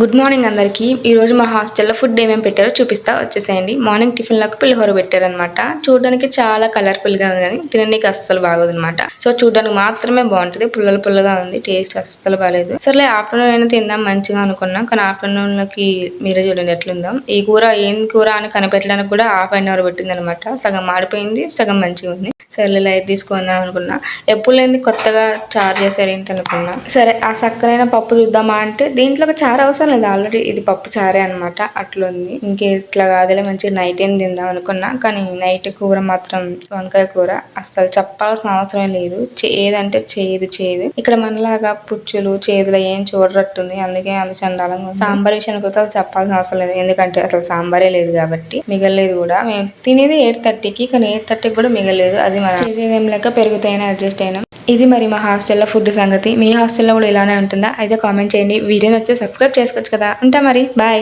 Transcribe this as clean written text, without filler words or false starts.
Good morning అందరికీ. ఈరోజు మా హాస్టల్లో ఫుడ్ ఏమేమి పెట్టారో చూపిస్తా వచ్చేసేయండి. మార్నింగ్ టిఫిన్లకు పులిహోర పెట్టారనమాట. చూడడానికి చాలా కలర్ఫుల్గా ఉంది కానీ తినడానికి అస్సలు బాగోదు అనమాట. సో చూడడానికి మాత్రమే బాగుంటుంది. పుల్లగా ఉంది, టేస్ట్ అస్సలు బాగాలేదు. సర్లే ఆఫ్టర్నూన్ అయినా తిందాం మంచిగా అనుకున్నాం, కానీ ఆఫ్టర్నూన్లోకి మీరే చూడండి ఎట్లుందాం. ఈ కూర ఏం కూర అని కనిపెట్టడానికి కూడా ½ అవర్ పెట్టింది అనమాట. సగం మాడిపోయింది, సగం మంచిగా ఉంది. సర్లే లైట్ తీసుకుందాం అనుకున్నా. ఎప్పుడు లేని కొత్తగా చారు చేశారు ఏంటి అనుకున్నా. సరే ఆ సక్కరైన పప్పు చూద్దామా అంటే దీంట్లో చారు అవసరం లేదు, ఆల్రెడీ ఇది పప్పు చారే అనమాట. అట్లుంది. ఇంకే ఇట్లా కాదులే మంచిగా నైట్ ఏం తిందాం అనుకున్నా, కానీ నైట్ కూర మాత్రం వంకాయ కూర అస్సలు చెప్పాల్సిన అవసరం లేదు. చేదంటే చేదు. ఇక్కడ మనలాగా పుచ్చులు చేదులు ఏం చూడరట్టుంది. అందుకే అంత చండాలంగా సాంబార్ విషయానికి అయితే చెప్పాల్సిన అవసరం లేదు, ఎందుకంటే అసలు సాంబారే లేదు కాబట్టి. మిగలేదు కూడా. మేము తినేది 8:30కి, కానీ 8:30కి కూడా మిగలేదు. అది మన చేసేదేం లేక పెరుగుతాయని అడ్జస్ట్ అయినాం. ఇది మరి మా హాస్టల్లో ఫుడ్ సంగతి. మీ హాస్టల్లో కూడా ఇలానే ఉంటుందా? అయితే కామెంట్ చేయండి. వీడియో నచ్చితే సబ్స్క్రైబ్ చేసుకోవచ్చు కదా. ఉంటా మరి, బాయ్.